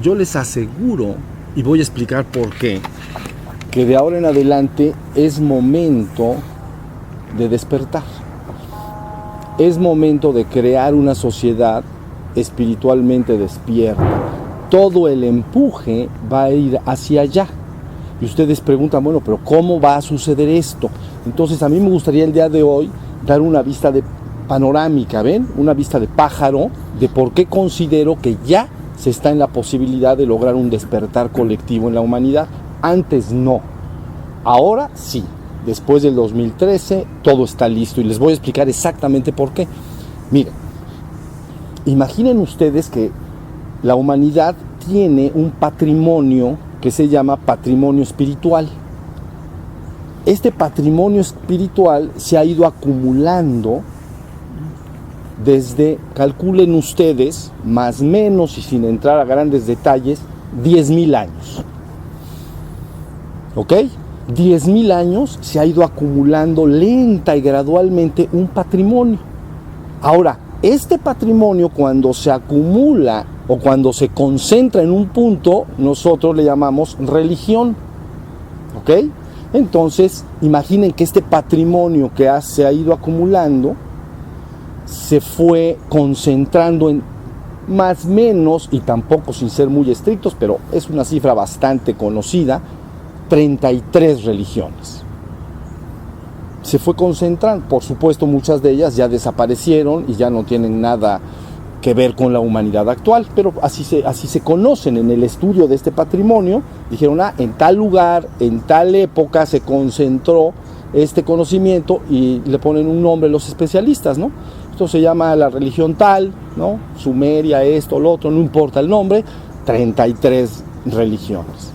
yo les aseguro, y voy a explicar por qué, que de ahora en adelante es momento de despertar. Es momento de crear una sociedad espiritualmente despierta. Todo el empuje va a ir hacia allá. Y ustedes preguntan, bueno, pero ¿cómo va a suceder esto? Entonces a mí me gustaría el día de hoy dar una vista de panorámica, ¿ven? Una vista de pájaro de por qué considero que ya se está en la posibilidad de lograr un despertar colectivo en la humanidad. Antes no. Ahora sí. Después del 2013 todo está listo y les voy a explicar exactamente por qué. Miren, imaginen ustedes que la humanidad tiene un patrimonio que se llama patrimonio espiritual. Este patrimonio espiritual se ha ido acumulando desde, calculen ustedes, más o menos y sin entrar a grandes detalles, 10,000 años. ¿Ok? 10,000 años se ha ido acumulando lenta y gradualmente un patrimonio. Ahora, este patrimonio cuando se acumula o cuando se concentra en un punto, nosotros le llamamos religión. ¿Ok? Entonces, imaginen que este patrimonio que se ha ido acumulando se fue concentrando en más o menos, y tampoco sin ser muy estrictos, pero es una cifra bastante conocida, 33 religiones. Se fue concentrando, por supuesto muchas de ellas ya desaparecieron y ya no tienen nada que ver con la humanidad actual, pero así se conocen en el estudio de este patrimonio. Dijeron, en tal lugar, en tal época se concentró este conocimiento y le ponen un nombre los especialistas, ¿no? Esto se llama la religión tal, ¿no? Sumeria, esto, lo otro, no importa el nombre, 33 religiones.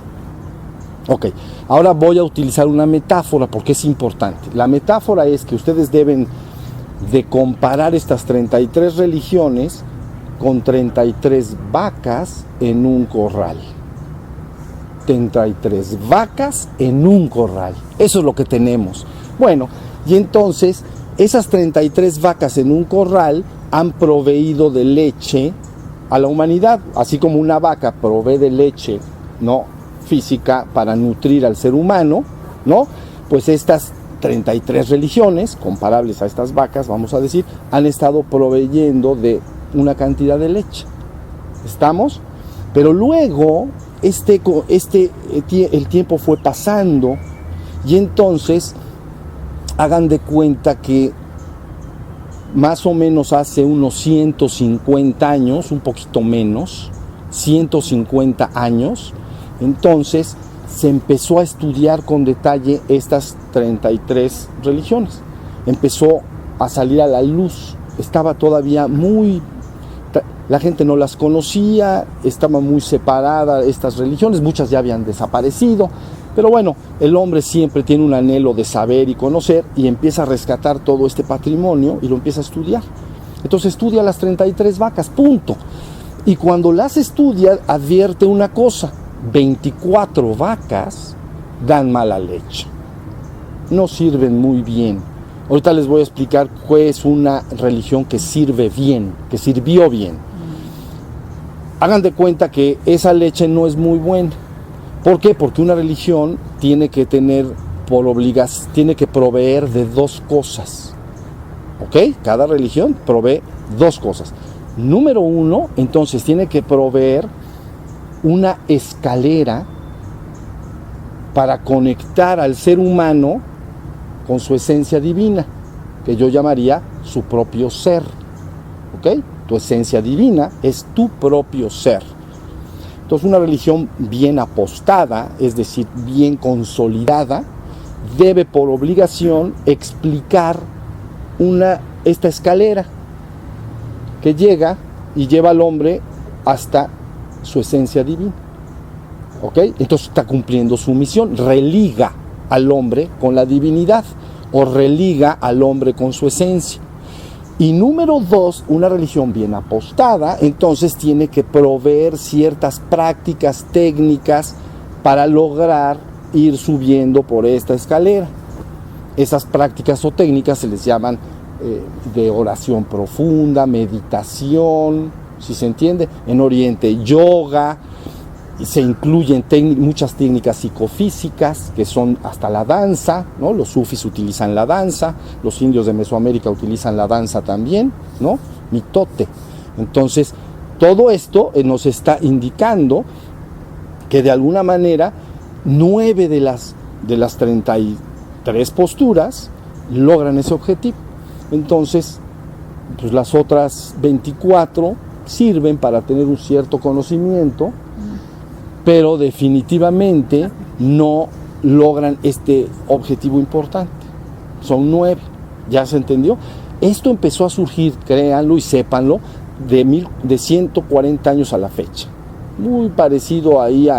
Ok, ahora voy a utilizar una metáfora porque es importante. La metáfora es que ustedes deben de comparar estas 33 religiones con 33 vacas en un corral. 33 vacas en un corral. Eso es lo que tenemos. Bueno, y entonces esas 33 vacas en un corral han proveído de leche a la humanidad, así como una vaca provee de leche, ¿no?, física para nutrir al ser humano, ¿no? Pues estas 33 religiones, comparables a estas vacas, vamos a decir, han estado proveyendo de una cantidad de leche. ¿Estamos? Pero luego el tiempo fue pasando y entonces hagan de cuenta que más o menos hace unos 150 años, un poquito menos, 150 años, entonces se empezó a estudiar con detalle estas 33 religiones. Empezó a salir a la luz. Estaba todavía la gente no las conocía, estaban muy separadas estas religiones, muchas ya habían desaparecido, pero bueno, el hombre siempre tiene un anhelo de saber y conocer y empieza a rescatar todo este patrimonio y lo empieza a estudiar. Entonces estudia las 33 vacas, punto. Y cuando las estudia advierte una cosa: 24 vacas dan mala leche, no sirven muy bien. Ahorita les voy a explicar qué es una religión que sirve bien, que sirvió bien. Hagan de cuenta que esa leche no es muy buena. ¿Por qué? Porque una religión tiene que tener tiene que proveer de dos cosas. ¿Ok? Cada religión provee dos cosas. Número uno, entonces tiene que proveer una escalera para conectar al ser humano con su esencia divina, que yo llamaría su propio ser. ¿Ok? Tu esencia divina es tu propio ser. Entonces, una religión bien apostada, es decir, bien consolidada, debe por obligación explicar esta escalera que llega y lleva al hombre hasta su esencia divina. ¿Ok? Entonces está cumpliendo su misión, religa al hombre con la divinidad o religa al hombre con su esencia. Y número dos, una religión bien apostada, entonces tiene que proveer ciertas prácticas técnicas para lograr ir subiendo por esta escalera. Esas prácticas o técnicas se les llaman de oración profunda, meditación, si se entiende, en Oriente yoga, se incluyen muchas técnicas psicofísicas, que son hasta la danza, ¿no? Los sufis utilizan la danza, los indios de Mesoamérica utilizan la danza también, ¿no? Mitote. Entonces, todo esto nos está indicando que de alguna manera 9 de las 33 posturas logran ese objetivo. Entonces, pues las otras 24 sirven para tener un cierto conocimiento, pero definitivamente no logran este objetivo importante. Son 9, ¿ya se entendió? Esto empezó a surgir, créanlo y sépanlo, de 140 años a la fecha. Muy parecido ahí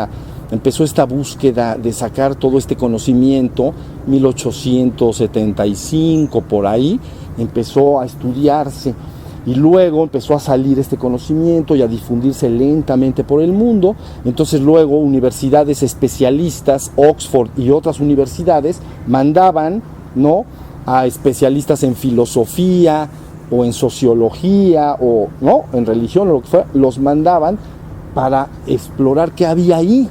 empezó esta búsqueda de sacar todo este conocimiento, 1875 por ahí, empezó a estudiarse. Y luego empezó a salir este conocimiento y a difundirse lentamente por el mundo. Entonces luego universidades especialistas, Oxford y otras universidades, mandaban, ¿no?, a especialistas en filosofía o en sociología o, ¿no?, en religión o lo que fuera, los mandaban para explorar qué había ahí.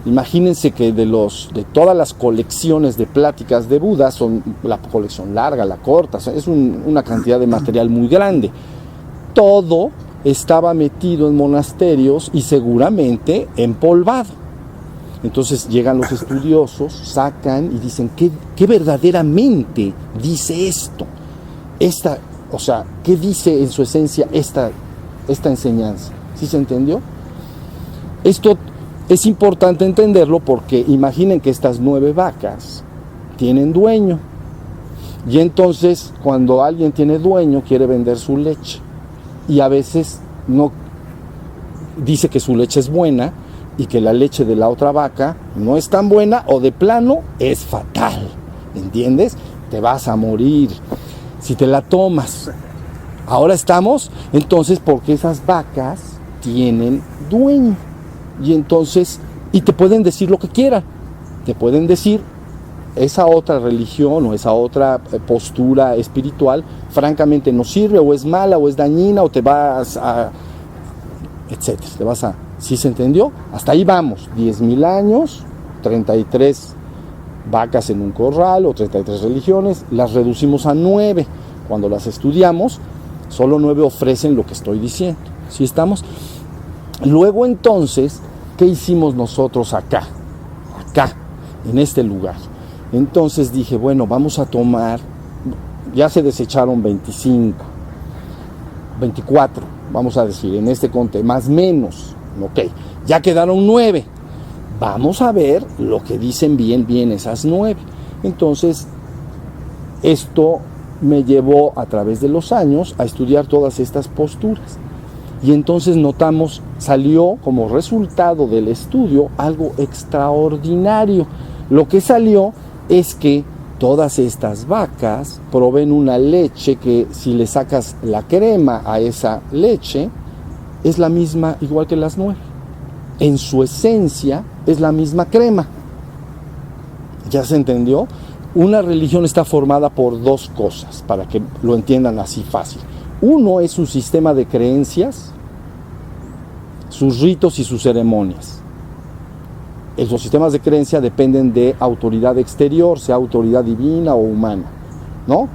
Imagínense que de todas las colecciones de pláticas de Buda, son la colección larga, la corta, es una cantidad de material muy grande. Todo estaba metido en monasterios y seguramente empolvado. Entonces llegan los estudiosos, sacan y dicen, ¿qué verdaderamente dice esto? O sea, ¿qué dice en su esencia esta enseñanza? ¿Sí se entendió? Esto es importante entenderlo porque imaginen que estas 9 vacas tienen dueño. Y entonces cuando alguien tiene dueño quiere vender su leche. Y a veces no dice que su leche es buena y que la leche de la otra vaca no es tan buena o de plano es fatal. ¿Entiendes? Te vas a morir si te la tomas. Ahora estamos, entonces, porque esas vacas tienen dueño. Y entonces, y te pueden decir lo que quieran. Te pueden decir, esa otra religión o esa otra postura espiritual, francamente no sirve, o es mala, o es dañina, o te vas a, etcétera. Te vas a, ¿sí se entendió? Hasta ahí vamos, 10,000 años, 33 vacas en un corral, o 33 religiones, las reducimos a 9. Cuando las estudiamos, solo 9 ofrecen lo que estoy diciendo. ¿Sí estamos? Luego entonces, ¿qué hicimos nosotros acá, en este lugar? Entonces dije, bueno, vamos a tomar, ya se desecharon 25, 24, vamos a decir, en este conte, más menos, ok, ya quedaron 9, vamos a ver lo que dicen bien esas 9. Entonces, esto me llevó a través de los años a estudiar todas estas posturas. Y entonces notamos, salió como resultado del estudio algo extraordinario. Lo que salió es que todas estas vacas proveen una leche que, si le sacas la crema a esa leche, es la misma igual que las 9. En su esencia es la misma crema. ¿Ya se entendió? Una religión está formada por 2 cosas, para que lo entiendan así fácil. Uno es un sistema de creencias, sus ritos y sus ceremonias. Los sistemas de creencia dependen de autoridad exterior, sea autoridad divina o humana, ¿no?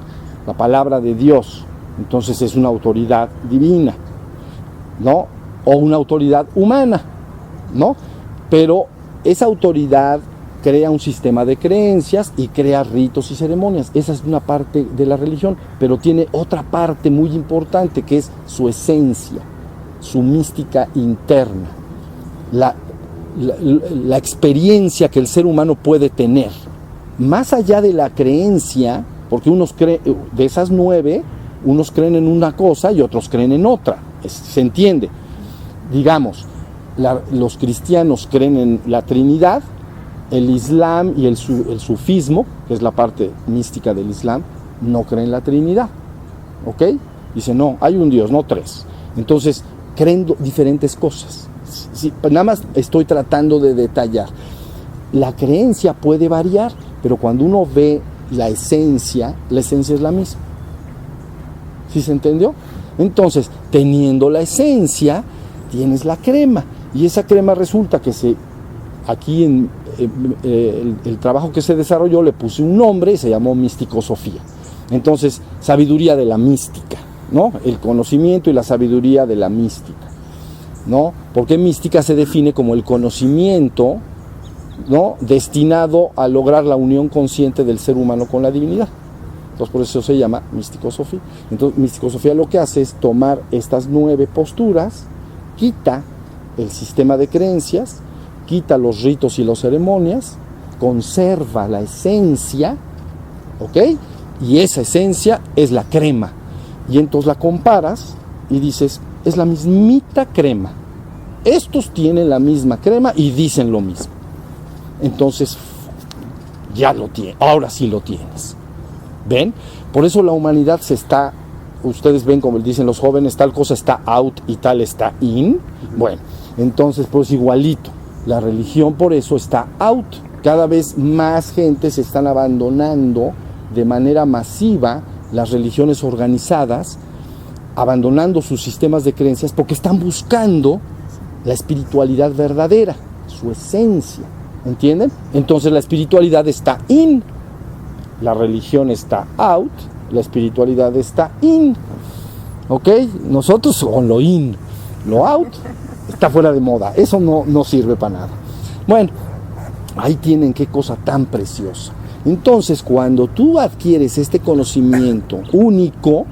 La palabra de Dios, entonces, es una autoridad divina, ¿no? O una autoridad humana, ¿no? Pero esa autoridad crea un sistema de creencias y crea ritos y ceremonias. Esa es una parte de la religión, pero tiene otra parte muy importante, que es su esencia, su mística interna, la experiencia que el ser humano puede tener. Más allá de la creencia, porque unos creen, de esas 9, unos creen en una cosa y otros creen en otra. Se entiende. Digamos, los cristianos creen en la Trinidad, el Islam y el sufismo, que es la parte mística del Islam, no creen en la Trinidad. ¿Ok? Dicen, no, hay un Dios, no 3. Entonces, creen diferentes cosas. Sí, nada más estoy tratando de detallar. La creencia puede variar, pero cuando uno ve la esencia es la misma. ¿Sí se entendió? Entonces, teniendo la esencia, tienes la crema. Y esa crema resulta que aquí en el trabajo que se desarrolló le puse un nombre y se llamó Místico-Sofía. Entonces, sabiduría de la mística, ¿no? El conocimiento y la sabiduría de la mística, ¿no? Porque mística se define como el conocimiento, ¿no?, destinado a lograr la unión consciente del ser humano con la divinidad. Entonces, por eso se llama Místico-Sofía. Entonces, Místico-Sofía lo que hace es tomar estas 9 posturas, quita el sistema de creencias, quita los ritos y las ceremonias, conserva la esencia, ¿ok? Y esa esencia es la crema. Y entonces la comparas y dices, es la mismita crema. Estos tienen la misma crema y dicen lo mismo. Entonces, ya lo tienes, ahora sí lo tienes. ¿Ven? Por eso la humanidad ustedes ven como dicen los jóvenes, tal cosa está out y tal está in. Bueno, entonces pues igualito. La religión por eso está out. Cada vez más gente se están abandonando de manera masiva las religiones organizadas, abandonando sus sistemas de creencias porque están buscando la espiritualidad verdadera, su esencia. ¿Entienden? Entonces la espiritualidad está in, la religión está out, la espiritualidad está in. ¿Ok? Nosotros con lo in, lo out está fuera de moda, eso no sirve para nada. Bueno, ahí tienen qué cosa tan preciosa. Entonces, cuando tú adquieres este conocimiento único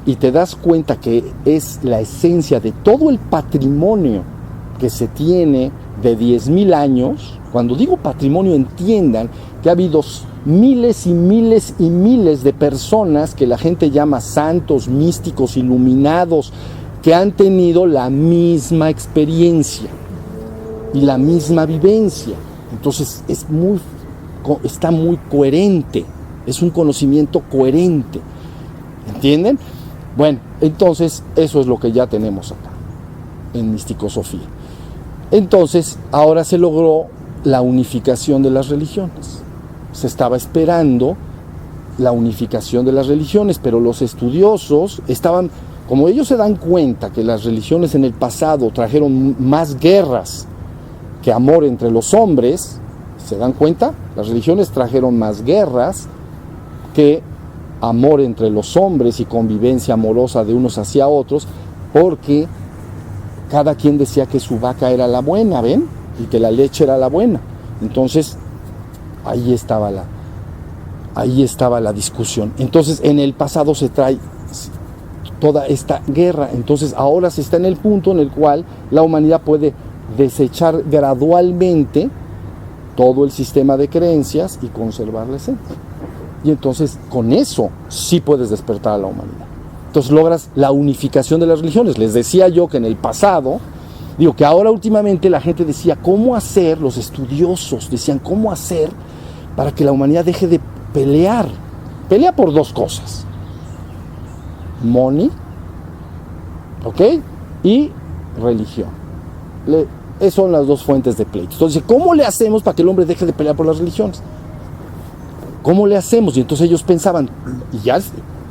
y te das cuenta que es la esencia de todo el patrimonio que se tiene de 10,000 años, cuando digo patrimonio entiendan que ha habido miles y miles y miles de personas que la gente llama santos, místicos, iluminados, que han tenido la misma experiencia y la misma vivencia. Entonces está muy coherente, es un conocimiento coherente, ¿entienden? Bueno, entonces eso es lo que ya tenemos acá en Místico-Sofía. Entonces ahora se logró la unificación de las religiones. Se estaba esperando la unificación de las religiones, pero los estudiosos estaban, como ellos se dan cuenta que las religiones en el pasado trajeron más guerras que amor entre los hombres, ¿se dan cuenta? Las religiones trajeron más guerras que amor entre los hombres y convivencia amorosa de unos hacia otros, porque cada quien decía que su vaca era la buena, ¿ven? Y que la leche era la buena. Entonces, ahí estaba la discusión. Entonces, en el pasado se trae toda esta guerra. Entonces, ahora se está en el punto en el cual la humanidad puede desechar gradualmente todo el sistema de creencias y conservar la esencia. Y entonces, con eso, sí puedes despertar a la humanidad. Entonces, logras la unificación de las religiones. Les decía yo que en el pasado, que ahora últimamente la gente decía, ¿cómo hacer? Los estudiosos decían, ¿cómo hacer para que la humanidad deje de pelear? Pelea por 2 cosas. Money, ¿ok? Y religión. Esas son las 2 fuentes de pleito. Entonces, ¿cómo le hacemos para que el hombre deje de pelear por las religiones? ¿Cómo le hacemos? Y entonces ellos pensaban, y ya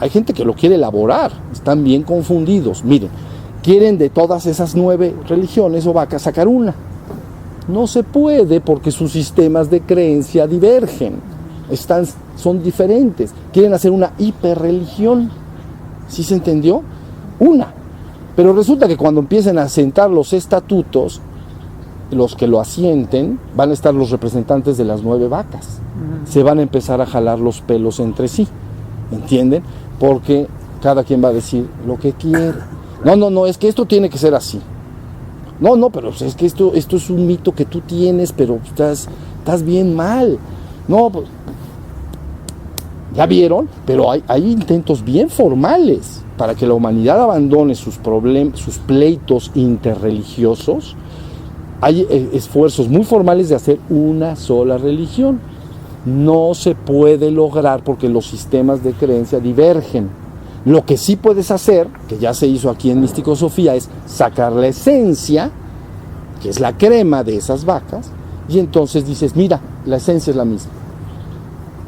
hay gente que lo quiere elaborar, están bien confundidos. Miren, quieren de todas esas 9 religiones o vacas sacar una. No se puede porque sus sistemas de creencia divergen, son diferentes. Quieren hacer una hiperreligión. ¿Sí se entendió? Una. Pero resulta que cuando empiecen a sentar los estatutos, los que lo asienten, van a estar los representantes de las 9 vacas. Se van a empezar a jalar los pelos entre sí. ¿Entienden? Porque cada quien va a decir lo que quiere. No, es que esto tiene que ser así. No, pero es que esto es un mito que tú tienes, pero estás bien mal. No, pues, ¿ya vieron? Pero hay intentos bien formales para que la humanidad abandone sus pleitos interreligiosos. Hay esfuerzos muy formales de hacer una sola religión. No se puede lograr porque los sistemas de creencia divergen. Lo que sí puedes hacer, que ya se hizo aquí en Místico-Sofía, es sacar la esencia, que es la crema de esas vacas, y entonces dices, mira, la esencia es la misma.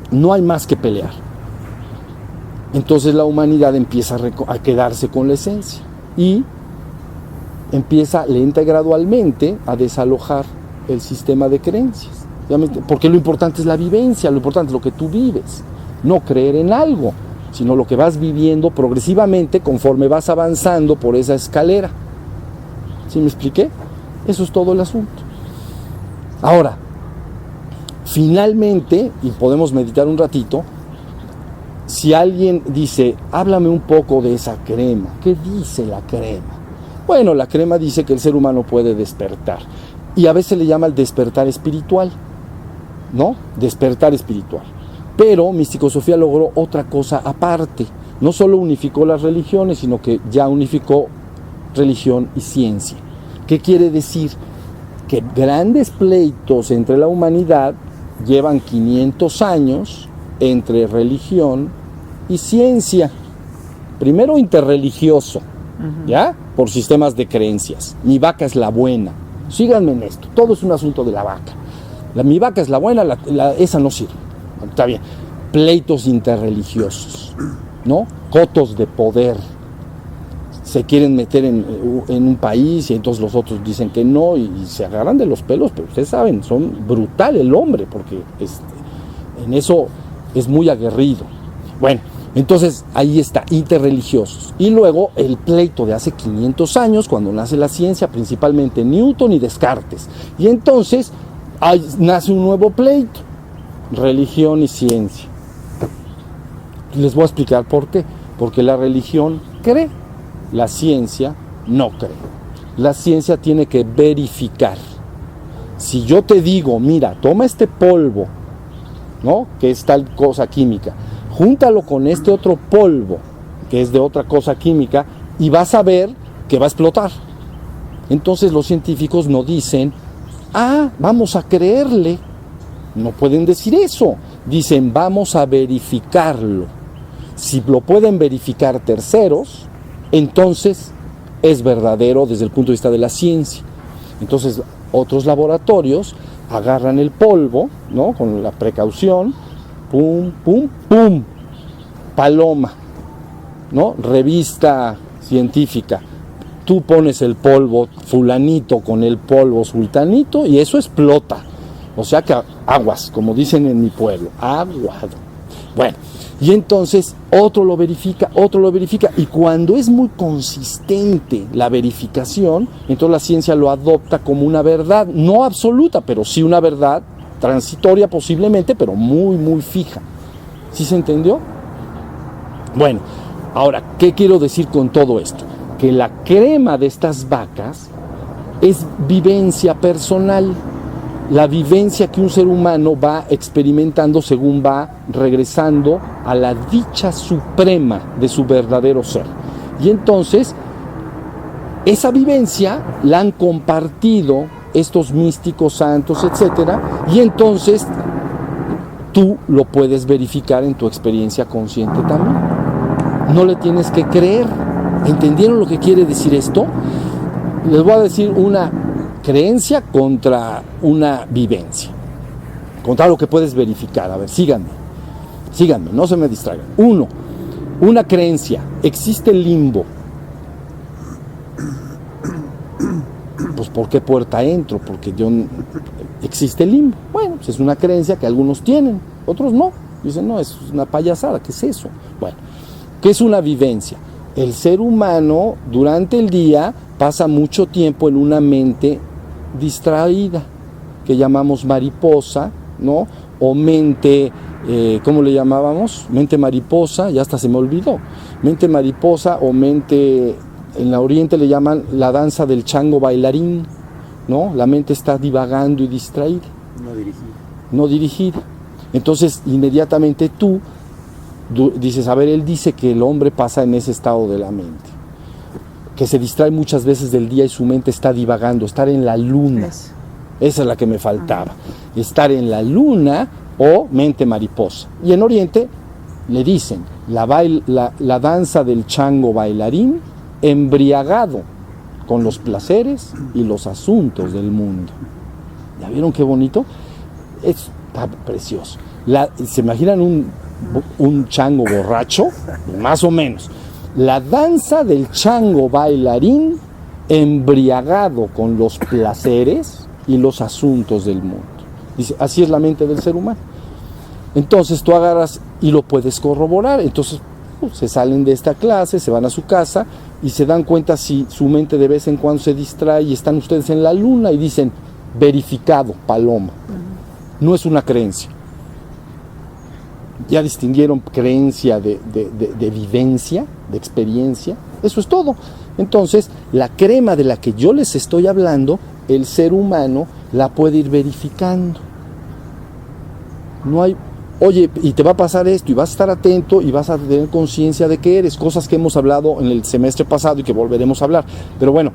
No hay más que pelear. Entonces la humanidad empieza a quedarse con la esencia. Y empieza lenta y gradualmente a desalojar el sistema de creencias. Porque lo importante es la vivencia, lo importante es lo que tú vives, no creer en algo, sino lo que vas viviendo progresivamente conforme vas avanzando por esa escalera. ¿Sí me expliqué? Eso es todo el asunto. Ahora, finalmente, y podemos meditar un ratito, si alguien dice, háblame un poco de esa crema, ¿qué dice la crema? Bueno, la crema dice que el ser humano puede despertar, y a veces le llama el despertar espiritual, ¿no? Despertar espiritual. Pero Místico-Sofía logró otra cosa aparte. No solo unificó las religiones, sino que ya unificó religión y ciencia. ¿Qué quiere decir? Que grandes pleitos entre la humanidad llevan 500 años entre religión y ciencia. Primero interreligioso, ¿ya? Por sistemas de creencias. Mi vaca es la buena. Síganme en esto. Todo es un asunto de la vaca. Mi vaca es la buena, esa no sirve. Está bien. Pleitos interreligiosos, ¿no? Cotos de poder. Se quieren meter en un país y entonces los otros dicen que no y se agarran de los pelos, pero ustedes saben, son brutal el hombre, porque en eso es muy aguerrido. Bueno, entonces ahí está, interreligiosos. Y luego el pleito de hace 500 años, cuando nace la ciencia, principalmente Newton y Descartes. Y entonces nace un nuevo pleito, religión y ciencia. Les voy a explicar por qué. Porque la religión cree, la ciencia no cree. La ciencia tiene que verificar. Si yo te digo, mira, toma este polvo, ¿no? Que es tal cosa química, júntalo con este otro polvo, que es de otra cosa química, y vas a ver que va a explotar. Entonces los científicos no dicen, vamos a creerle. No pueden decir eso. Dicen, vamos a verificarlo. Si lo pueden verificar terceros, entonces es verdadero desde el punto de vista de la ciencia. Entonces otros laboratorios agarran el polvo, ¿no? Con la precaución, pum, pum, pum, paloma, ¿no? Revista científica. Tú pones el polvo fulanito con el polvo sultanito y eso explota. O sea que aguas, como dicen en mi pueblo, aguado. Bueno, y entonces otro lo verifica, y cuando es muy consistente la verificación, entonces la ciencia lo adopta como una verdad, no absoluta, pero sí una verdad transitoria posiblemente, pero muy, muy fija. ¿Sí se entendió? Bueno, ahora, ¿qué quiero decir con todo esto? Que la crema de estas vacas es vivencia personal. La vivencia que un ser humano va experimentando según va regresando a la dicha suprema de su verdadero ser. Y entonces, esa vivencia la han compartido estos místicos, santos, etcétera, y entonces tú lo puedes verificar en tu experiencia consciente también. No le tienes que creer. ¿Entendieron lo que quiere decir esto? Les voy a decir una creencia contra una vivencia, contra lo que puedes verificar. A ver, síganme, no se me distraigan. Una creencia, existe el limbo. Pues ¿por qué puerta entro? Porque existe el limbo. Bueno, pues es una creencia que algunos tienen, otros no. Dicen, no, es una payasada, ¿qué es eso? Bueno, ¿qué es una vivencia? El ser humano durante el día pasa mucho tiempo en una mente distraída, que llamamos mariposa, ¿no? O mente, ¿cómo le llamábamos? Mente mariposa, ya hasta se me olvidó. Mente mariposa o mente, en la Oriente le llaman la danza del chango bailarín, ¿no? La mente está divagando y distraída. No dirigida. Entonces, inmediatamente tú dices, a ver, él dice que el hombre pasa en ese estado de la mente, que se distrae muchas veces del día y su mente está divagando, estar en la luna. Esa es la que me faltaba. Estar en la luna o mente mariposa. Y en Oriente le dicen la danza del chango bailarín embriagado con los placeres y los asuntos del mundo. ¿Ya vieron qué bonito? Está precioso. ¿Se imaginan un chango borracho? Más o menos. La danza del chango bailarín embriagado con los placeres y los asuntos del mundo. Dice, así es la mente del ser humano. Entonces tú agarras y lo puedes corroborar. Entonces se salen de esta clase, se van a su casa y se dan cuenta si su mente de vez en cuando se distrae y están ustedes en la luna y dicen, verificado, paloma. No es una creencia. Ya distinguieron creencia de vivencia, de experiencia. Eso es todo. Entonces, la crema de la que yo les estoy hablando, el ser humano la puede ir verificando. No hay, oye, y te va a pasar esto, y vas a estar atento, y vas a tener conciencia de que eres, cosas que hemos hablado en el semestre pasado y que volveremos a hablar. Pero bueno,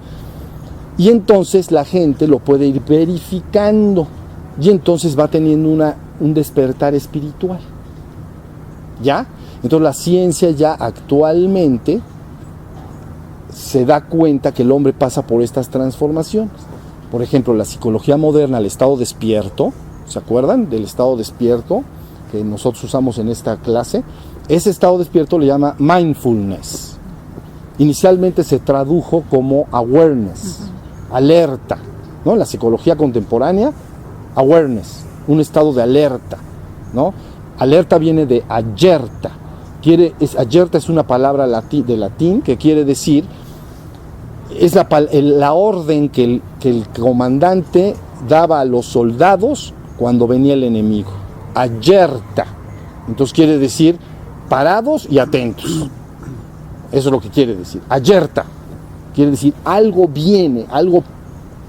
y entonces la gente lo puede ir verificando, y entonces va teniendo un despertar espiritual. ¿Ya? Entonces la ciencia ya actualmente se da cuenta que el hombre pasa por estas transformaciones. Por ejemplo, la psicología moderna, el estado despierto, ¿se acuerdan del estado despierto que nosotros usamos en esta clase? Ese estado despierto le llama mindfulness. Inicialmente se tradujo como awareness, alerta, ¿no? La psicología contemporánea, awareness, un estado de alerta, ¿no? Alerta viene de alerta. Alerta es una palabra de latín que quiere decir, es la orden que el comandante daba a los soldados cuando venía el enemigo. Alerta. Entonces quiere decir parados y atentos. Eso es lo que quiere decir. Alerta. Quiere decir algo viene, algo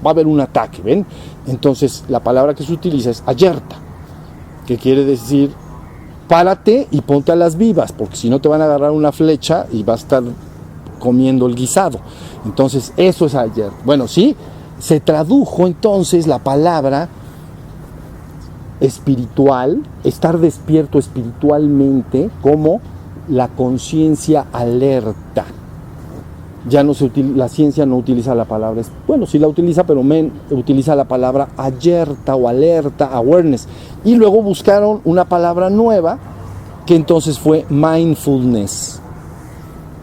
va a haber un ataque, ¿ven? Entonces la palabra que se utiliza es alerta, que quiere decir párate y ponte a las vivas, porque si no te van a agarrar una flecha y vas a estar comiendo el guisado. Entonces eso es ayer. Bueno, sí, se tradujo entonces la palabra espiritual, estar despierto espiritualmente, como la conciencia alerta. Ya no la ciencia no utiliza la palabra, bueno, sí la utiliza, pero utiliza la palabra alerta o alerta, awareness. Y luego buscaron una palabra nueva, que entonces fue mindfulness,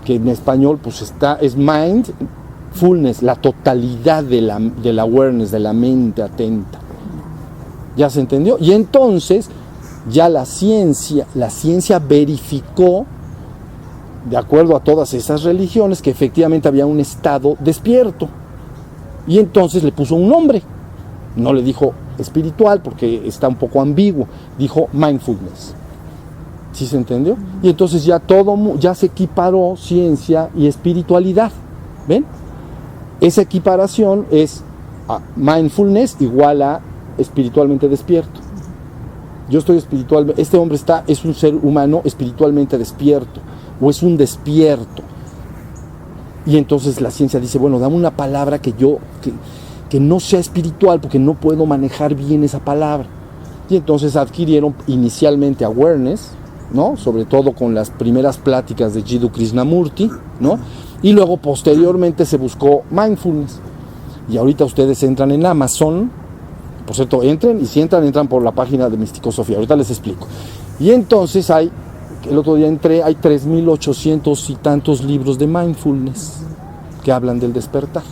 que en español pues es mindfulness, la totalidad de la awareness, de la mente atenta. ¿Ya se entendió? Y entonces ya la ciencia verificó, de acuerdo a todas esas religiones, que efectivamente había un estado despierto. Y entonces le puso un nombre. No le dijo espiritual porque está un poco ambiguo. Dijo mindfulness. ¿Sí se entendió? Y entonces ya se equiparó ciencia y espiritualidad. ¿Ven? Esa equiparación es mindfulness igual a espiritualmente despierto. Yo estoy espiritualmente, este hombre es un ser humano espiritualmente despierto, o es un despierto. Y entonces la ciencia dice, bueno, dame una palabra que no sea espiritual, porque no puedo manejar bien esa palabra. Y entonces adquirieron inicialmente awareness, ¿no? Sobre todo con las primeras pláticas de Jiddu Krishnamurti, ¿no? Y luego posteriormente se buscó mindfulness. Y ahorita ustedes entran en Amazon, por cierto, entren, y si entran por la página de Misticosofía, ahorita les explico. Y entonces el otro día entré, hay 3,800 y tantos libros de mindfulness que hablan del despertar.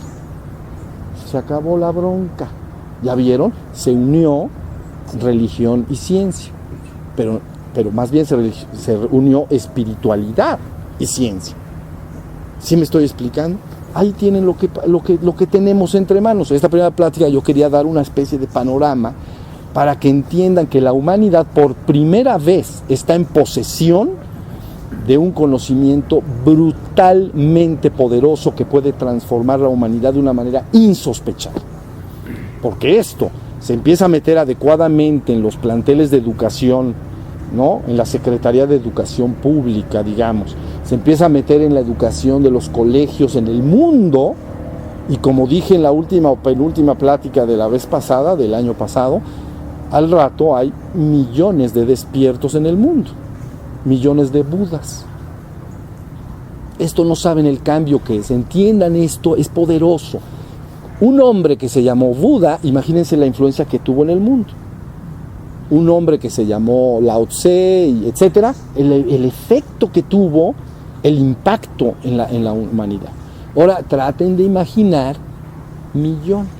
Se acabó la bronca. ¿Ya vieron? Se unió religión y ciencia. Pero más bien se unió espiritualidad y ciencia. ¿Sí me estoy explicando? Ahí tienen lo que tenemos entre manos. Esta primera plática yo quería dar una especie de panorama para que entiendan que la humanidad por primera vez está en posesión de un conocimiento brutalmente poderoso que puede transformar la humanidad de una manera insospechada. Porque esto se empieza a meter adecuadamente en los planteles de educación, ¿no? En la Secretaría de Educación Pública, digamos. Se empieza a meter en la educación de los colegios en el mundo. Y como dije en la última o penúltima plática de la vez pasada, del año pasado, al rato hay millones de despiertos en el mundo, millones de Budas. Esto no saben el cambio que es, entiendan esto, es poderoso. Un hombre que se llamó Buda, imagínense la influencia que tuvo en el mundo. Un hombre que se llamó Lao Tse, etcétera, el efecto que tuvo, el impacto en la humanidad. Ahora traten de imaginar millones.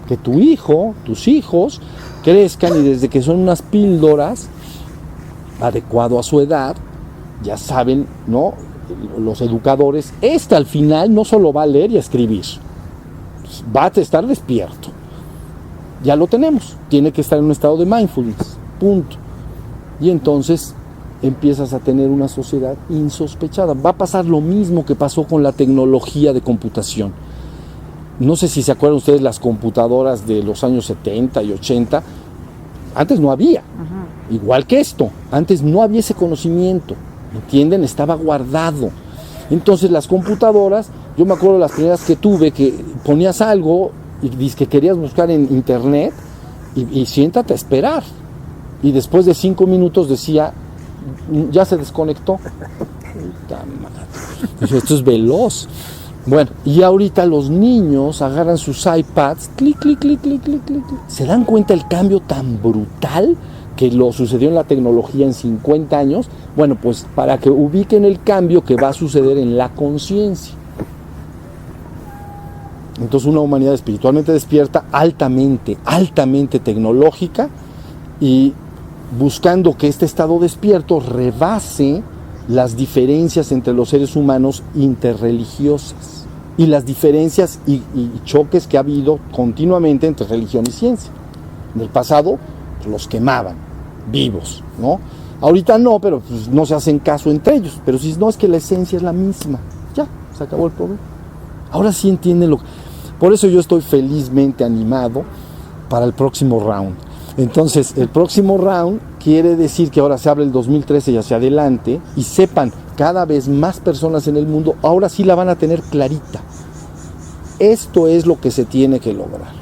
Que tu hijo, tus hijos, crezcan y desde que son unas píldoras, adecuado a su edad, ya saben, ¿no? Los educadores, al final no solo va a leer y a escribir, va a estar despierto. Ya lo tenemos, tiene que estar en un estado de mindfulness, punto. Y entonces empiezas a tener una sociedad insospechada. Va a pasar lo mismo que pasó con la tecnología de computación. No sé si se acuerdan ustedes las computadoras de los años 70 y 80. Antes no había. Igual que esto. Antes no había ese conocimiento. ¿Entienden? Estaba guardado. Entonces las computadoras, yo me acuerdo las primeras que tuve, que ponías algo y dices que querías buscar en internet y siéntate a esperar. Y después de 5 minutos decía, ya se desconectó. Puta madre. Dije, esto es veloz. Bueno, y ahorita los niños agarran sus iPads, clic, clic, clic, clic, clic, clic. ¿Se dan cuenta el cambio tan brutal que lo sucedió en la tecnología en 50 años? Bueno, pues para que ubiquen el cambio que va a suceder en la conciencia. Entonces una humanidad espiritualmente despierta, altamente tecnológica, y buscando que este estado despierto rebase las diferencias entre los seres humanos interreligiosas y las diferencias y choques que ha habido continuamente entre religión y ciencia. En el pasado pues, los quemaban vivos, ¿no? Ahorita no, pero pues, no se hacen caso entre ellos. Pero si no, es que la esencia es la misma. Ya, se acabó el problema. Ahora sí entienden lo que... Por eso yo estoy felizmente animado para el próximo round. Entonces, el próximo round quiere decir que ahora se abre el 2013 y hacia adelante, y sepan, cada vez más personas en el mundo ahora sí la van a tener clarita. Esto es lo que se tiene que lograr.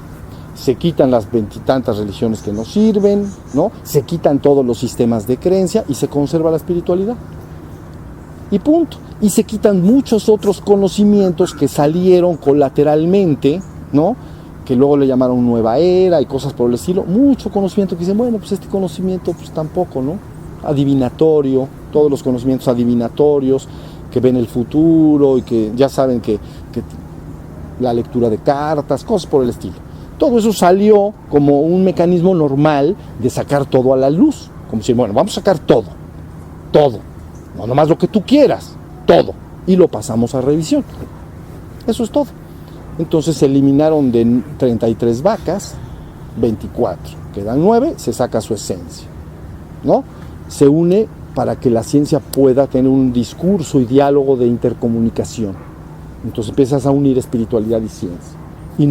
Se quitan las 20 y tantas religiones que nos sirven, ¿no? Se quitan todos los sistemas de creencia y se conserva la espiritualidad. Y punto. Y se quitan muchos otros conocimientos que salieron colateralmente, ¿no? Que luego le llamaron nueva era y cosas por el estilo. Mucho conocimiento que dicen, bueno, pues este conocimiento pues tampoco, ¿no? Adivinatorio, todos los conocimientos adivinatorios que ven el futuro y que ya saben que la lectura de cartas, cosas por el estilo. Todo eso salió como un mecanismo normal de sacar todo a la luz. Como si, bueno, vamos a sacar todo. No nomás lo que tú quieras, todo. Y lo pasamos a revisión. Eso es todo. Entonces se eliminaron de 33 vacas, 24. Quedan 9, se saca su esencia, ¿no? Se une para que la ciencia pueda tener un discurso y diálogo de intercomunicación. Entonces empiezas a unir espiritualidad y ciencia. Y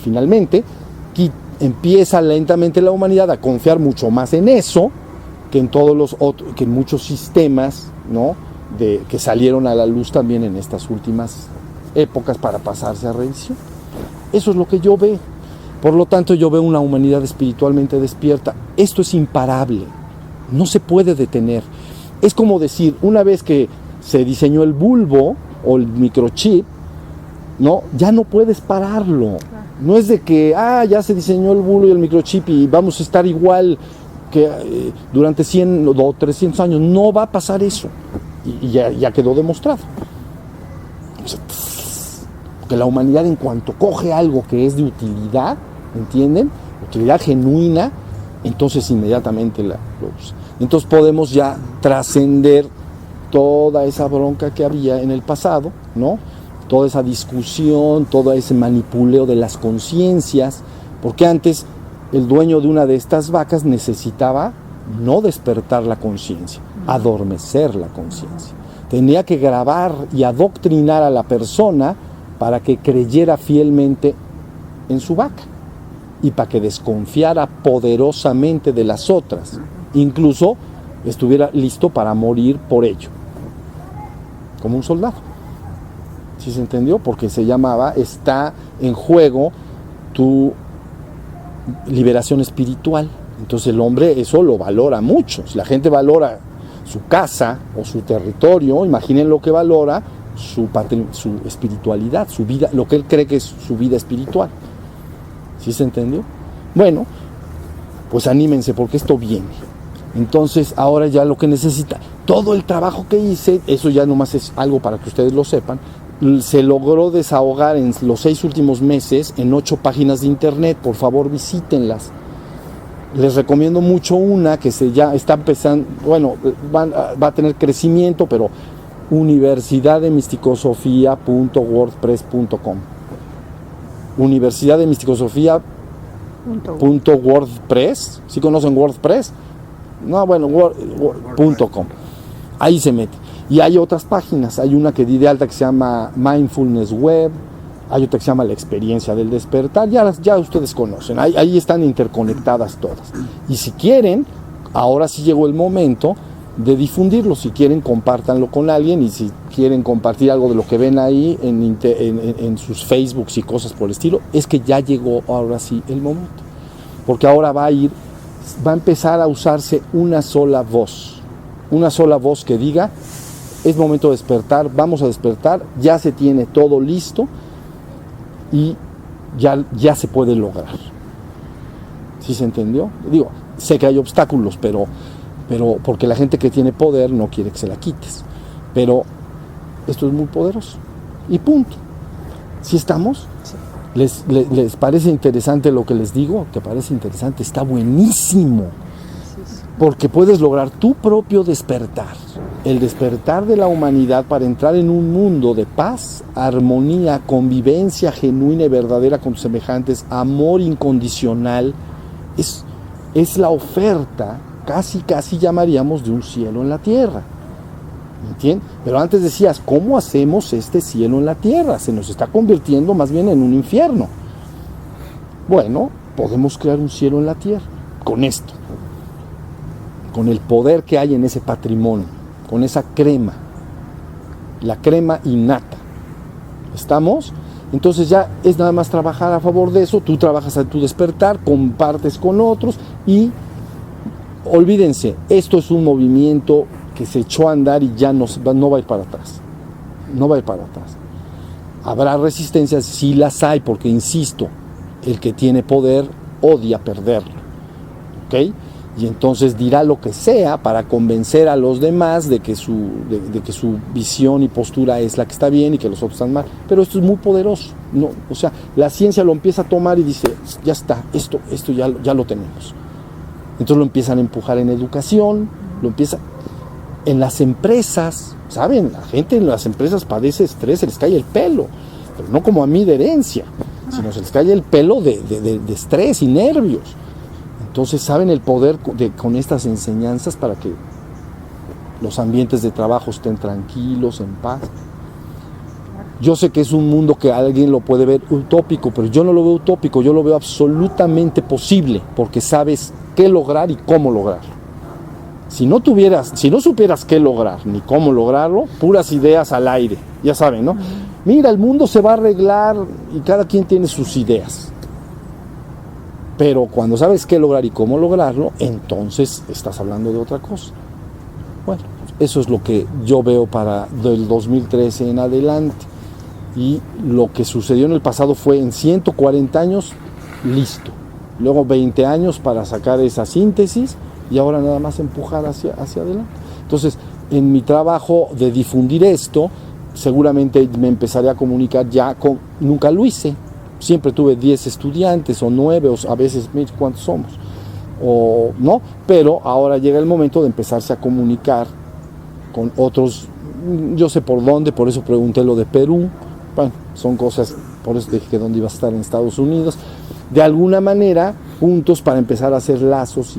finalmente, empieza lentamente la humanidad a confiar mucho más en eso que en todos los otros, que en muchos sistemas, ¿no? Que salieron a la luz también en estas últimas épocas para pasarse a revisión. Eso es lo que yo veo. Por lo tanto, yo veo una humanidad espiritualmente despierta. Esto es imparable. No se puede detener. Es como decir, una vez que se diseñó el bulbo o el microchip, ¿no? Ya no puedes pararlo. No es de que, ya se diseñó el bulbo y el microchip y vamos a estar igual que durante 100 o 300 años. No va a pasar eso. Y ya quedó demostrado. Que la humanidad, en cuanto coge algo que es de utilidad, ¿entienden? Utilidad genuina, entonces inmediatamente lo usa. Entonces podemos ya trascender toda esa bronca que había en el pasado, ¿no? Toda esa discusión, todo ese manipuleo de las conciencias, porque antes el dueño de una de estas vacas necesitaba no despertar la conciencia, adormecer la conciencia. Tenía que grabar y adoctrinar a la persona para que creyera fielmente en su vaca y para que desconfiara poderosamente de las otras, incluso estuviera listo para morir por ello, como un soldado. ¿Sí se entendió? Porque se llamaba, está en juego tu liberación espiritual. Entonces el hombre eso lo valora mucho. Si la gente valora su casa o su territorio, imaginen lo que valora su espiritualidad, su vida, lo que él cree que es su vida espiritual. ¿Sí se entendió? Bueno, pues anímense porque esto viene. Entonces ahora ya lo que necesita, todo el trabajo que hice, eso ya nomás es algo para que ustedes lo sepan, se logró desahogar en los 6 últimos meses en 8 páginas de internet. Por favor, visítenlas. Les recomiendo mucho una que ya está empezando, bueno, va a tener crecimiento, pero universidademisticosofia.wordpress.com. universidademisticosofia.wordpress. ¿Sí conocen WordPress? No, bueno, .com. Ahí se mete. Y hay otras páginas. Hay una que di de alta que se llama Mindfulness Web. Hay otra que se llama La Experiencia del Despertar. Ya ustedes conocen. Ahí están interconectadas todas. Y si quieren, ahora sí llegó el momento de difundirlo. Si quieren, compártanlo con alguien. Y si quieren compartir algo de lo que ven ahí en sus Facebooks y cosas por el estilo, es que ya llegó ahora sí el momento. Porque ahora va a empezar a usarse una sola voz. Una sola voz que diga: es momento de despertar, vamos a despertar, ya se tiene todo listo y ya se puede lograr. ¿Sí se entendió? Digo, sé que hay obstáculos, pero porque la gente que tiene poder no quiere que se la quites. Pero esto es muy poderoso. Y punto. ¿Sí estamos? Sí. ¿Les parece interesante lo que les digo? ¿Te parece interesante? Está buenísimo. Porque puedes lograr tu propio despertar. El despertar de la humanidad para entrar en un mundo de paz, armonía, convivencia genuina y verdadera con tus semejantes, amor incondicional, es la oferta, casi llamaríamos, de un cielo en la tierra. ¿Entiendes? Pero antes decías, ¿cómo hacemos este cielo en la tierra? Se nos está convirtiendo más bien en un infierno. Bueno, podemos crear un cielo en la tierra con esto, con el poder que hay en ese patrimonio, con esa crema, la crema innata. ¿Estamos? Entonces ya es nada más trabajar a favor de eso. Tú trabajas a tu despertar, compartes con otros y olvídense, esto es un movimiento que se echó a andar y ya no va a ir para atrás. No va a ir para atrás. Habrá resistencias, sí las hay, porque insisto, el que tiene poder odia perderlo. ¿Ok? Y entonces dirá lo que sea para convencer a los demás de que su visión y postura es la que está bien y que los otros están mal. Pero esto es muy poderoso. No, o sea, la ciencia lo empieza a tomar y dice, ya está, esto ya lo tenemos. Entonces lo empiezan a empujar en educación, en las empresas. ¿Saben? La gente en las empresas padece estrés, se les cae el pelo. Pero no como a mí de herencia, sino se les cae el pelo de estrés y nervios. Entonces, ¿saben el poder con estas enseñanzas para que los ambientes de trabajo estén tranquilos, en paz? Yo sé que es un mundo que alguien lo puede ver utópico, pero yo no lo veo utópico, yo lo veo absolutamente posible, porque sabes qué lograr y cómo lograrlo. Si no supieras qué lograr ni cómo lograrlo, puras ideas al aire, ya saben, ¿no? Mira, el mundo se va a arreglar y cada quien tiene sus ideas. Pero cuando sabes qué lograr y cómo lograrlo, entonces estás hablando de otra cosa. Bueno, eso es lo que yo veo para del 2013 en adelante. Y lo que sucedió en el pasado fue en 140 años, listo. Luego 20 años para sacar esa síntesis y ahora nada más empujar hacia adelante. Entonces, en mi trabajo de difundir esto, seguramente me empezaré a comunicar nunca lo hice. Siempre tuve 10 estudiantes o 9, o a veces, mira cuántos somos, o no, pero ahora llega el momento de empezarse a comunicar con otros, yo sé por dónde, por eso pregunté lo de Perú. Bueno, son cosas, por eso dije que dónde iba a estar en Estados Unidos, de alguna manera, juntos para empezar a hacer lazos,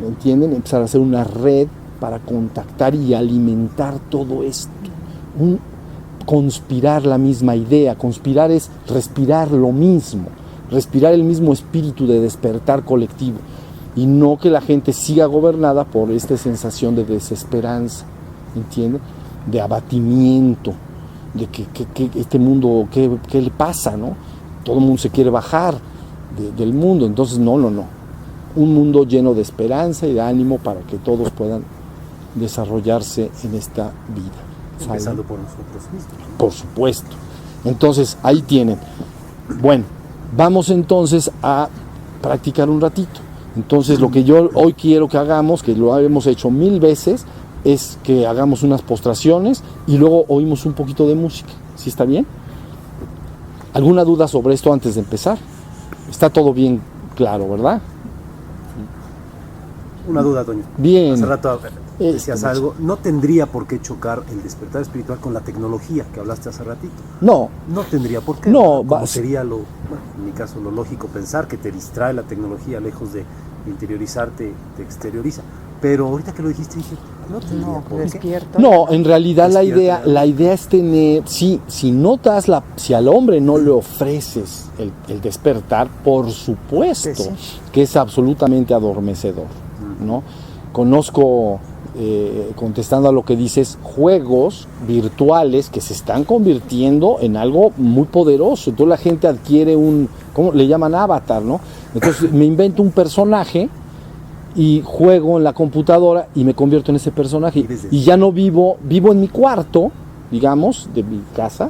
¿entienden? Empezar a hacer una red para contactar y alimentar todo esto, conspirar la misma idea. Conspirar es respirar lo mismo, respirar el mismo espíritu de despertar colectivo y no que la gente siga gobernada por esta sensación de desesperanza, ¿entienden? De abatimiento, de que este mundo, ¿qué le pasa, no? Todo el mundo se quiere bajar del mundo, entonces no. Un mundo lleno de esperanza y de ánimo para que todos puedan desarrollarse en esta vida. Empezando por nosotros mismos. Por supuesto. Entonces, ahí tienen. Bueno, vamos entonces a practicar un ratito. Entonces, lo que yo hoy quiero que hagamos, que lo hemos hecho 1000 veces, es que hagamos unas postraciones y luego oímos un poquito de música. ¿Sí está bien? ¿Alguna duda sobre esto antes de empezar? Está todo bien claro, ¿verdad? Una duda, Toño. Bien. Hace rato decías algo. No tendría por qué chocar el despertar espiritual con la tecnología que hablaste hace ratito. No. No tendría por qué. No. Como sería en mi caso, lo lógico pensar que te distrae la tecnología, lejos de interiorizarte, te exterioriza. Pero ahorita que lo dijiste, dije, no tendría por qué. Despierto. No, en realidad la idea es tener, si al hombre no le ofreces el despertar, por supuesto Sí. que es absolutamente adormecedor, ¿no? Conozco, contestando a lo que dices, juegos virtuales que se están convirtiendo en algo muy poderoso. Entonces la gente adquiere ¿cómo le llaman? Avatar, ¿no? Entonces me invento un personaje y juego en la computadora y me convierto en ese personaje. Y ya no vivo en mi cuarto, digamos, de mi casa,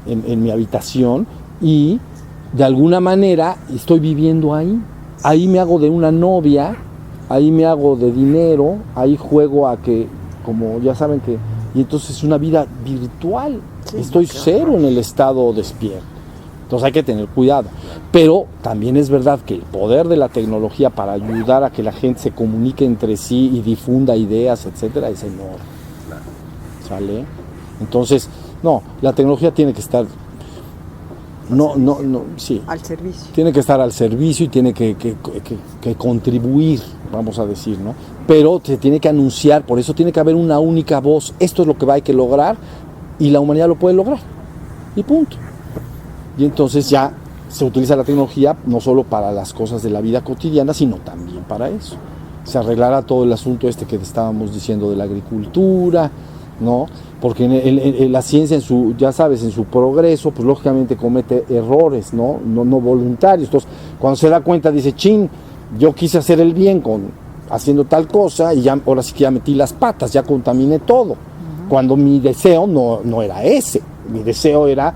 en mi habitación, y de alguna manera estoy viviendo ahí. Ahí me hago de una novia, ahí me hago de dinero, ahí juego a que, como ya saben que, y entonces es una vida virtual. Sí, estoy cero en el estado despierto. Entonces hay que tener cuidado. Pero también es verdad que el poder de la tecnología para ayudar a que la gente se comunique entre sí y difunda ideas, etcétera, es enorme. ¿Sale? Entonces, no, la tecnología tiene que estar sí. Al servicio. Tiene que estar al servicio y tiene que contribuir, vamos a decir, ¿no? Pero se tiene que anunciar, por eso tiene que haber una única voz. Esto es lo que hay que lograr y la humanidad lo puede lograr. Y punto. Y entonces ya se utiliza la tecnología no solo para las cosas de la vida cotidiana, sino también para eso. Se arreglará todo el asunto que estábamos diciendo de la agricultura, ¿no? Porque en la ciencia, ya sabes, en su progreso, pues lógicamente comete errores, ¿no? No voluntarios. Entonces, cuando se da cuenta, dice, chin, yo quise hacer el bien haciendo tal cosa y ya, ahora sí que ya metí las patas, ya contaminé todo. Cuando mi deseo no era ese. Mi deseo era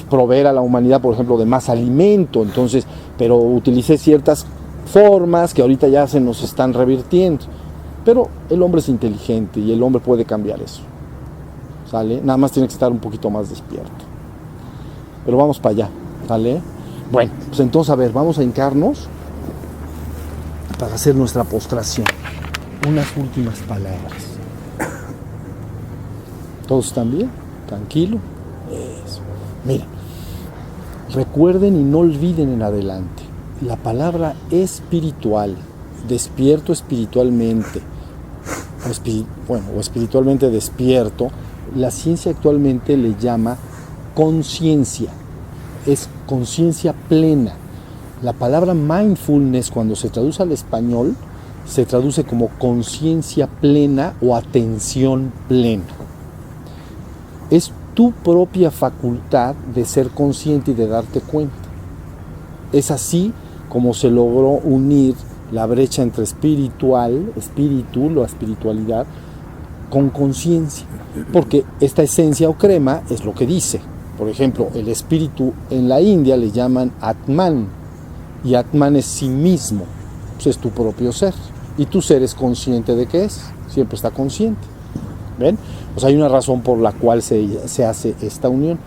proveer a la humanidad, por ejemplo, de más alimento. Entonces, pero utilicé ciertas formas que ahorita ya se nos están revirtiendo. Pero el hombre es inteligente y el hombre puede cambiar eso. ¿Sale? Nada más tiene que estar un poquito más despierto. Pero vamos para allá, ¿sale? Bueno, pues entonces, a ver, vamos a hincarnos para hacer nuestra postración. Unas últimas palabras. ¿Todos están bien? ¿Tranquilo? Eso. Mira, recuerden y no olviden en adelante, la palabra espiritual, despierto espiritualmente, o espiritualmente despierto, la ciencia actualmente le llama conciencia, es conciencia plena. La palabra mindfulness, cuando se traduce al español, se traduce como conciencia plena o atención plena. Es tu propia facultad de ser consciente y de darte cuenta. Es así como se logró unir la brecha entre espíritu, la espiritualidad, con conciencia. Porque esta esencia o crema es lo que dice. Por ejemplo, el espíritu en la India le llaman Atman, y Atman es sí mismo, pues es tu propio ser. Y tu ser es consciente de qué es, siempre está consciente. ¿Ven? Pues hay una razón por la cual se hace esta unión.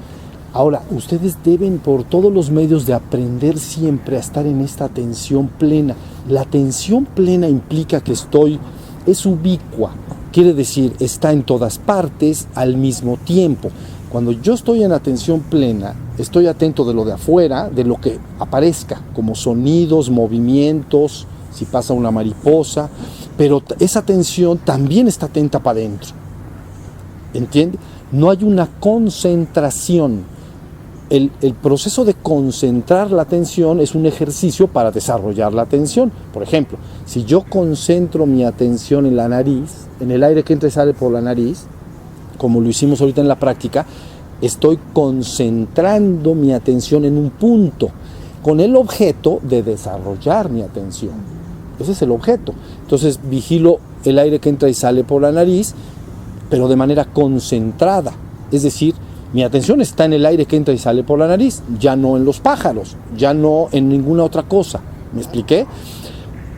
Ahora, ustedes deben por todos los medios de aprender siempre a estar en esta atención plena. La atención plena implica que es ubicua, quiere decir, está en todas partes al mismo tiempo. Cuando yo estoy en atención plena, estoy atento de lo de afuera, de lo que aparezca, como sonidos, movimientos, si pasa una mariposa, pero esa atención también está atenta para adentro. ¿Entiende? No hay una concentración. El proceso de concentrar la atención es un ejercicio para desarrollar la atención. Por ejemplo, si yo concentro mi atención en la nariz, en el aire que entra y sale por la nariz, como lo hicimos ahorita en la práctica, estoy concentrando mi atención en un punto, con el objeto de desarrollar mi atención. Ese es el objeto. Entonces vigilo el aire que entra y sale por la nariz, pero de manera concentrada. Es decir, mi atención está en el aire que entra y sale por la nariz, ya no en los pájaros, ya no en ninguna otra cosa. ¿Me expliqué?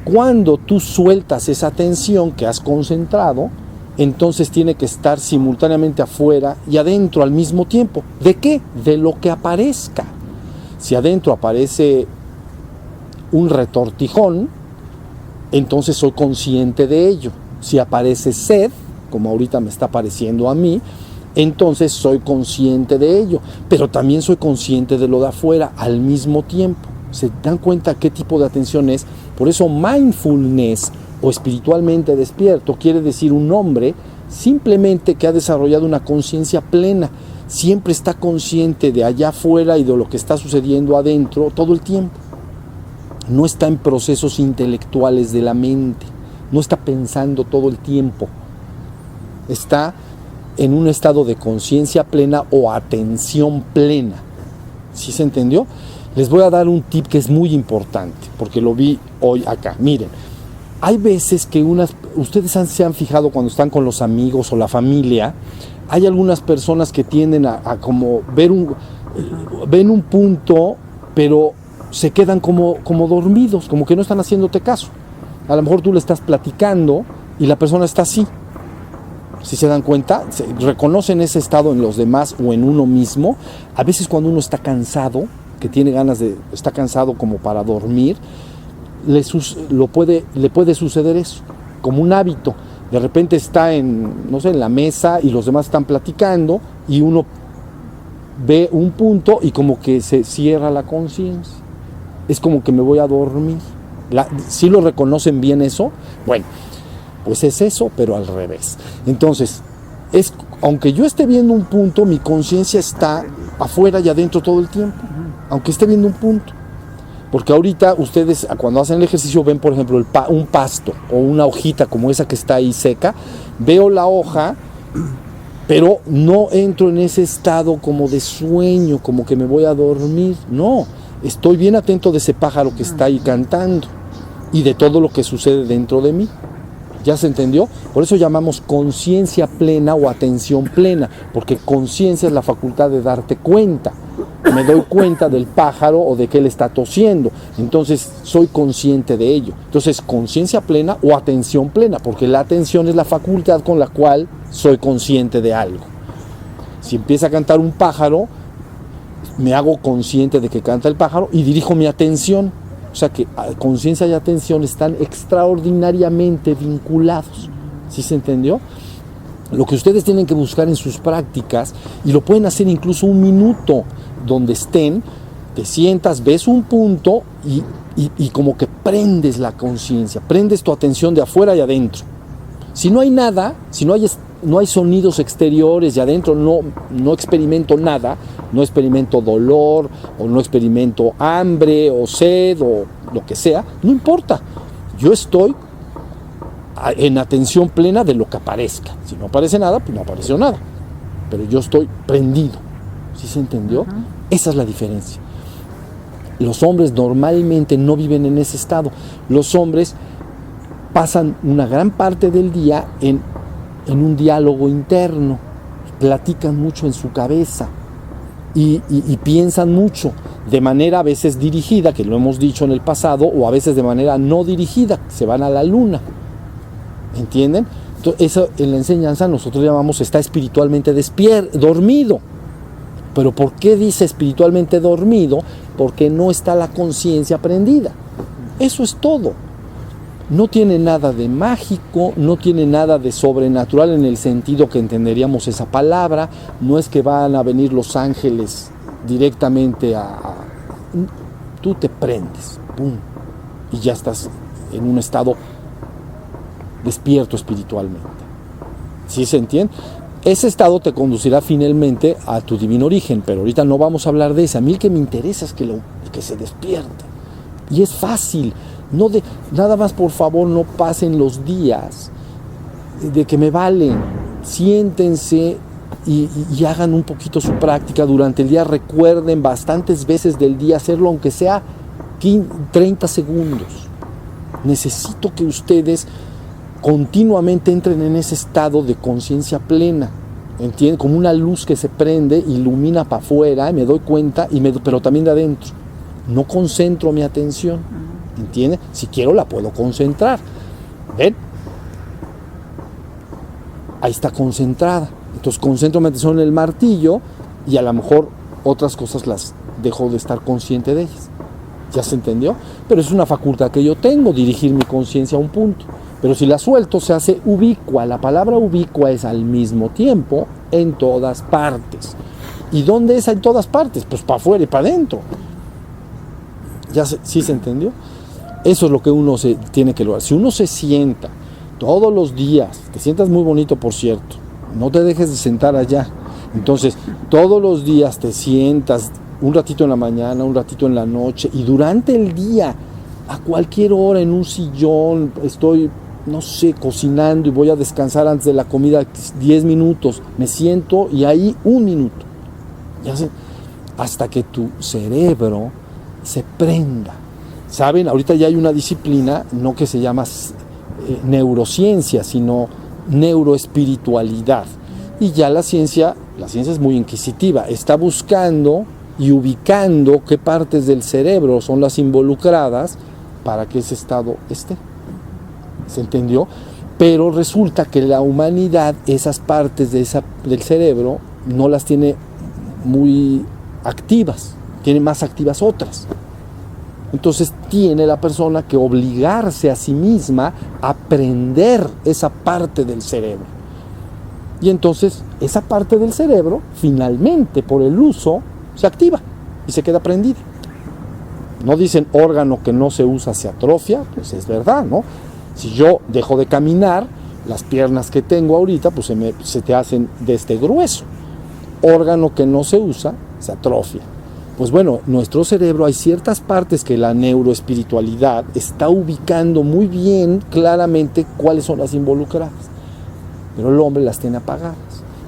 Cuando tú sueltas esa atención que has concentrado, entonces tiene que estar simultáneamente afuera y adentro al mismo tiempo. ¿De qué? De lo que aparezca. Si adentro aparece un retortijón, entonces soy consciente de ello. Si aparece sed, como ahorita me está apareciendo a mí, entonces soy consciente de ello, pero también soy consciente de lo de afuera al mismo tiempo. ¿Se dan cuenta qué tipo de atención es? Por eso mindfulness o espiritualmente despierto quiere decir un hombre simplemente que ha desarrollado una conciencia plena. Siempre está consciente de allá afuera y de lo que está sucediendo adentro todo el tiempo. No está en procesos intelectuales de la mente, no está pensando todo el tiempo. Está en un estado de conciencia plena o atención plena. ¿Sí se entendió? Les voy a dar un tip que es muy importante, porque lo vi hoy acá. Miren, hay veces que ustedes se han fijado cuando están con los amigos o la familia, hay algunas personas que tienden a como ven un punto, pero se quedan como dormidos, como que no están haciéndote caso. A lo mejor tú le estás platicando y la persona está así. Si se dan cuenta, reconocen ese estado en los demás o en uno mismo. A veces cuando uno está cansado, que tiene ganas está cansado como para dormir, le puede suceder eso, como un hábito. De repente está en la mesa y los demás están platicando y uno ve un punto y como que se cierra la conciencia. Es como que me voy a dormir. ¿Sí lo reconocen bien eso? Bueno, pues es eso, pero al revés. Entonces, aunque yo esté viendo un punto, mi conciencia está afuera y adentro todo el tiempo, aunque esté viendo un punto. Porque ahorita ustedes, cuando hacen el ejercicio, ven, por ejemplo, un pasto o una hojita como esa que está ahí seca. Veo la hoja, pero no entro en ese estado como de sueño, como que me voy a dormir. No, estoy bien atento de ese pájaro que está ahí cantando y de todo lo que sucede dentro de mí. ¿Ya se entendió? Por eso llamamos conciencia plena o atención plena, porque conciencia es la facultad de darte cuenta. Me doy cuenta del pájaro o de que él está tosiendo, entonces soy consciente de ello. Entonces, conciencia plena o atención plena, porque la atención es la facultad con la cual soy consciente de algo. Si empieza a cantar un pájaro, me hago consciente de que canta el pájaro y dirijo mi atención. O sea que conciencia y atención están extraordinariamente vinculados. ¿Sí se entendió? Lo que ustedes tienen que buscar en sus prácticas, y lo pueden hacer incluso un minuto, donde estén, te sientas, ves un punto y como que prendes la conciencia, prendes tu atención de afuera y adentro. Si no hay nada, si no hay sonidos exteriores y adentro no experimento nada, no experimento dolor o no experimento hambre o sed o lo que sea, no importa. Yo estoy en atención plena de lo que aparezca. Si no aparece nada, pues no apareció nada. Pero yo estoy prendido. ¿Sí se entendió? Uh-huh. Esa es la diferencia. Los hombres normalmente no viven en ese estado. Los hombres pasan una gran parte del día en un diálogo interno. Platican mucho en su cabeza y piensan mucho, de manera a veces dirigida, que lo hemos dicho en el pasado, o a veces de manera no dirigida, se van a la luna. ¿Entienden? Entonces, eso en la enseñanza nosotros llamamos está espiritualmente dormido. Pero ¿por qué dice espiritualmente dormido? Porque no está la conciencia prendida. Eso es todo. No tiene nada de mágico, no tiene nada de sobrenatural en el sentido que entenderíamos esa palabra. No es que van a venir los ángeles directamente tú te prendes, ¡pum! Y ya estás en un estado despierto espiritualmente. ¿Sí se entiende? Ese estado te conducirá finalmente a tu divino origen, pero ahorita no vamos a hablar de eso. A mí el que me interesa es que se despierte. Y es fácil. Nada más, por favor, no pasen los días de que me valen. Siéntense y hagan un poquito su práctica durante el día. Recuerden bastantes veces del día hacerlo, aunque sea 30 segundos. Necesito que ustedes continuamente entren en ese estado de conciencia plena, ¿entienden? Como una luz que se prende, ilumina para afuera, me doy cuenta, pero también de adentro. No concentro mi atención, ¿entienden? Si quiero la puedo concentrar. ¿Ven? ahí está concentrada. Entonces concentro mi atención en el martillo y a lo mejor otras cosas las dejo de estar consciente de ellas. ¿Ya se entendió? Pero es una facultad que yo tengo, dirigir mi conciencia a un punto. Pero si la suelto, se hace ubicua. La palabra ubicua es al mismo tiempo en todas partes. ¿Y dónde es en todas partes? Pues para afuera y para adentro. ¿Sí se entendió? Eso es lo que uno se tiene que lograr. Si uno se sienta todos los días, te sientas muy bonito, por cierto, no te dejes de sentar allá. Entonces, todos los días te sientas un ratito en la mañana, un ratito en la noche, y durante el día, a cualquier hora, en un sillón, estoy, no sé, cocinando y voy a descansar antes de la comida 10 minutos, me siento y ahí 1 minuto. Ya sé, hasta que tu cerebro se prenda. ¿Saben? Ahorita ya hay una disciplina, no que se llama neurociencia, sino neuroespiritualidad. Y ya la ciencia es muy inquisitiva, está buscando y ubicando qué partes del cerebro son las involucradas para que ese estado esté. ¿Se entendió? Pero resulta que la humanidad, esas partes del cerebro, no las tiene muy activas, tiene más activas otras. Entonces tiene la persona que obligarse a sí misma a aprender esa parte del cerebro. Y entonces esa parte del cerebro, finalmente, por el uso, se activa y se queda prendida. No dicen órgano que no se usa se atrofia, pues es verdad, ¿no? Si yo dejo de caminar, las piernas que tengo ahorita, pues se te hacen de este grueso. Órgano que no se usa se atrofia. Pues bueno, nuestro cerebro, hay ciertas partes que la neuroespiritualidad está ubicando muy bien, claramente, cuáles son las involucradas. Pero el hombre las tiene apagadas.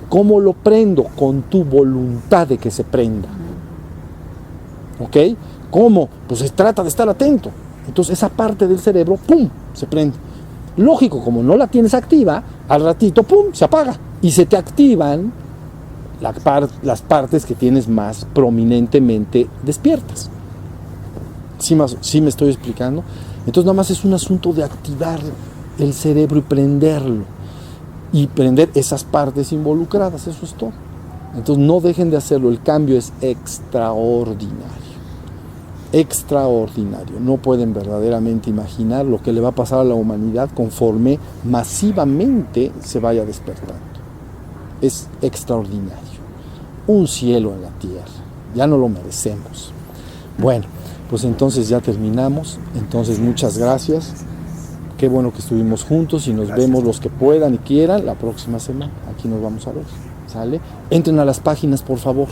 ¿Cómo lo prendo? Con tu voluntad de que se prenda. ¿Ok? ¿Cómo? Pues se trata de estar atento. Entonces esa parte del cerebro, ¡pum!, se prende. Lógico, como no la tienes activa, al ratito, ¡pum!, se apaga. Y se te activan las partes que tienes más prominentemente despiertas. ¿Sí me estoy explicando? Entonces nada más es un asunto de activar el cerebro y prenderlo. Y prender esas partes involucradas, eso es todo. Entonces no dejen de hacerlo, el cambio es extraordinario. Extraordinario. No pueden verdaderamente imaginar lo que le va a pasar a la humanidad conforme masivamente se vaya despertando. Es extraordinario. Un cielo en la tierra. Ya no lo merecemos. Bueno, pues entonces ya terminamos. Entonces muchas gracias. Qué bueno que estuvimos juntos y nos vemos los que puedan y quieran la próxima semana. Aquí nos vamos a ver. ¿Sale? Entren a las páginas, por favor.